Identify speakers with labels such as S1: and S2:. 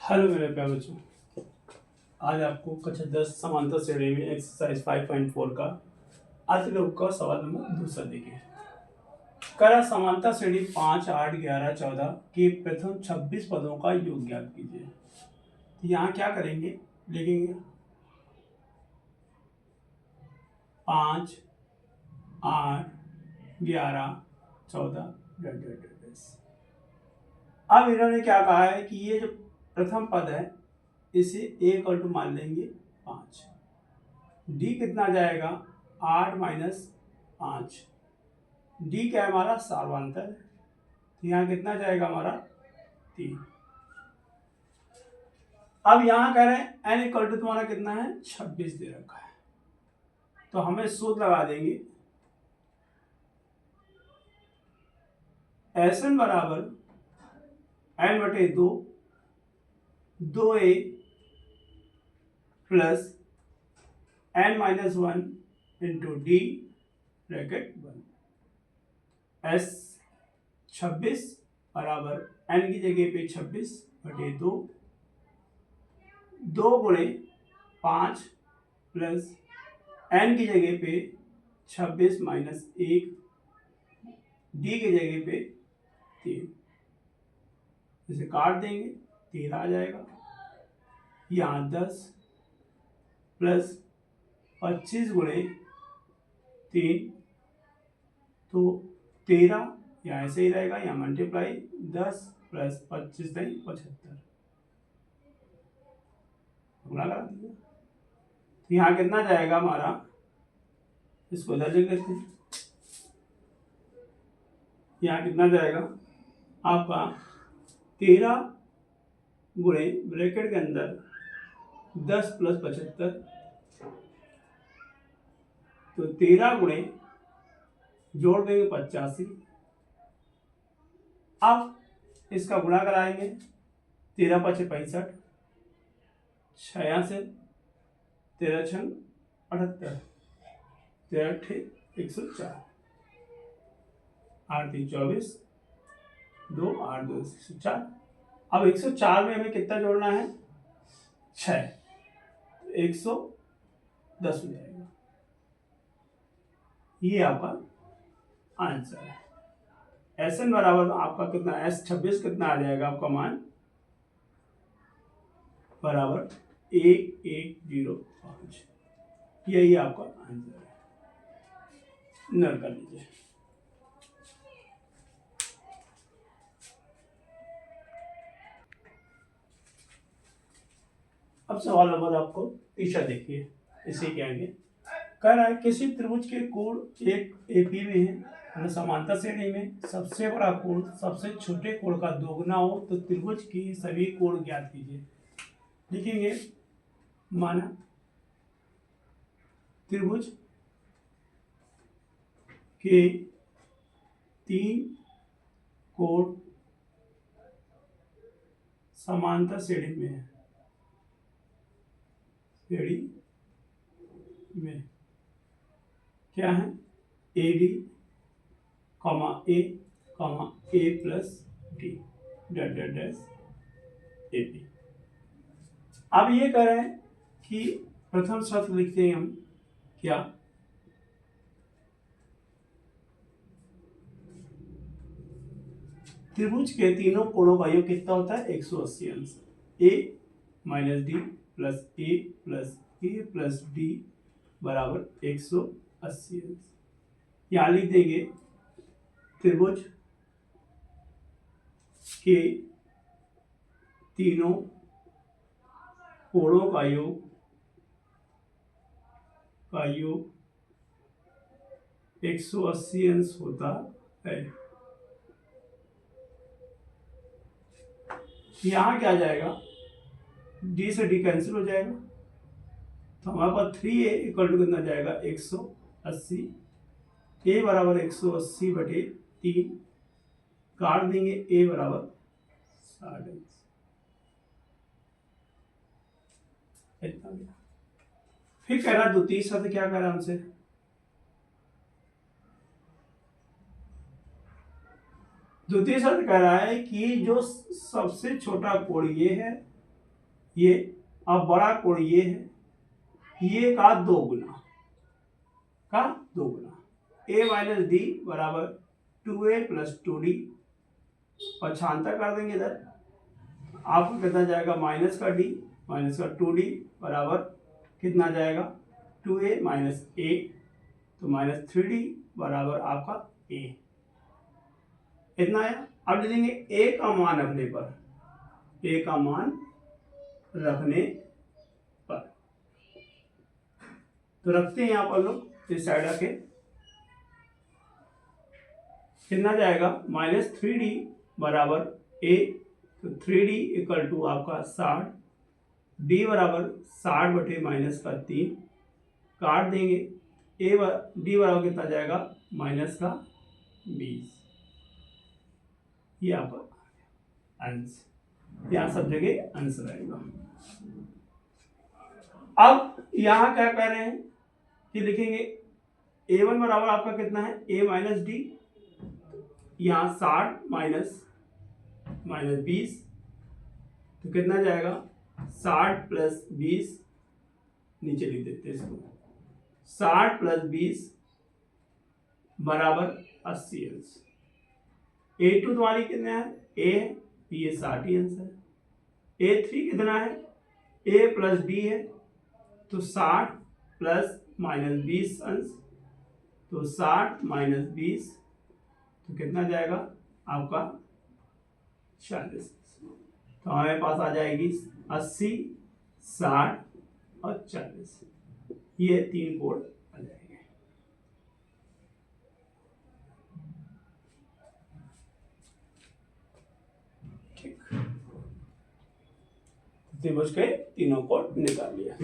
S1: Hello मेरे प्यारे बच्चों। आज आपको कक्षा 10 समांतर श्रेणी में एक्सरसाइज 5.4 का अतिलोक का सवाल नंबर दूसरा देखिए। करा समांतर श्रेणी 5, 8, 11, 14 के प्रथम 26 पदों का योग ज्ञात कीजिए। तो यहाँ क्या करेंगे, लिखेंगे 5, 8, 11, 14 डट डट डट। अब इन्होंने क्या कहा है कि ये जो प्रथम पद है इसे एक और मान लेंगे 5। डी कितना जाएगा 8 माइनस 5। डी क्या है हमारा सार्वंतर है, तो यहाँ कितना जाएगा हमारा 3। अब यहाँ कह रहे हैं एन इक्वल टू तुम्हारा कितना है 26 दे रखा है, तो हमें सूत्र लगा देंगे एस एन बराबर एन बटे 2 A plus N minus 1 into D bracket 1। S 26 बराबर एन की जगह पे 26 बटे 2 गुणे 5 प्लस एन की जगह पे 26 माइनस 1 डी की जगह पे 3। इसे काट देंगे 3 आ जाएगा। यहाँ 10 प्लस 25 गुणे 3 तो 13, यहाँ ऐसे ही रहेगा, यहाँ मल्टीप्लाई 10 प्लस 25 नहीं 75 गुणा करा दिया। तो यहाँ कितना जाएगा हमारा, इसको इधर लिख लेते हैं। यहाँ कितना जाएगा आपका 13 गुणे ब्रैकेट के अंदर 10 प्लस 75, तो 13 गुणे जोड़ देंगे 85। अब इसका गुणा कराएंगे 13 5 65, 6 से 13 6 78, 13 8 104, 8 3 24, 2 8 2 104। अब 104 में हमें कितना जोड़ना है 6, 110 हो जाएगा। ये आपका आंसर है। एस एन बराबर आपका कितना एस 26 कितना आ जाएगा आपका मान बराबर 1105। यही आपका आंसर है, नोट कर लीजिए। अब सवाल नंबर आपको तीसरा देखिए। इसे कहेंगे कह रहा है किसी त्रिभुज के कोण एक एपी में है, समांतर श्रेणी में सबसे बड़ा कोण सबसे छोटे कोण का दोगुना हो तो त्रिभुज की सभी कोण ज्ञात कीजिए। लिखेंगे माना त्रिभुज के 3 कोण समांतर श्रेणी में है, श्रेणी में क्या है A D comma A plus D dot dot dot A B. अब ये कह रहे हैं कि प्रथम शर्त लिखते हैं हम क्या, त्रिभुज के तीनों कोणों का योग कितना होता है 180 अंश। ए माइनस डी प्लस ए प्लस डी बराबर 180 अंश। यहाँ लिख देंगे त्रिभुज के तीनों कोणों का योग 180 अंश होता है। यहाँ क्या जाएगा डी से डी कैंसिल हो जाएगा, तो हमारे पास 3a इक्वल टू कितना जाएगा 180। a बराबर 180 बटे 3 काट देंगे a बराबर 60 अंश। इतना गया। फिर कह रहा द्वितीय शर्त क्या कह रहा हमसे, द्वितीय शर्त कह रहा है कि जो सबसे छोटा कोण ये है ये, अब बड़ा कोण ये है, ये का 2 गुना, a माइनस डी बराबर 2a प्लस 2d, और छांतर कर देंगे इधर, आपको कितना जाएगा माइनस का d माइनस का 2d बराबर कितना जाएगा 2a माइनस a, तो माइनस 3d बराबर आपका a, इतना है। अब लिखेंगे a का मान रखने पर, a का मान रखने पर, तो रखते हैं यहाँ पर लोग इस साइड रखे, कितना जाएगा माइनस 3d बराबर a, तो 3d इक्वल टू आपका 60, d बराबर 60 बटे माइनस का 3, काट देंगे, d बराबर कितना जाएगा माइनस का 20, ये आपका अंश, यहाँ सब जगह अंश रहेगा। अब यहाँ क्या कह रहे हैं कि लिखेंगे a1 बराबर आपका कितना है a माइनस डी, यहाँ 60 माइनस 20, तो कितना जाएगा 60 प्लस 20, नीचे लिख देते हैं इसको, 60 प्लस 20 बराबर 80 अंश। a2 तुम्हारी कितना है a है, ये 60 ही अंश है। a3 कितना है a प्लस d है, तो 60 प्लस माइनस 20 अंश, तो 60 माइनस 20, तो कितना जाएगा आपका 40, तो हमारे पास आ जाएगी 80, 60 और 40, ये 3 कोण आ जाएंगे। ठीक, त्रिभुज के तीनों कोण निकाल लिया।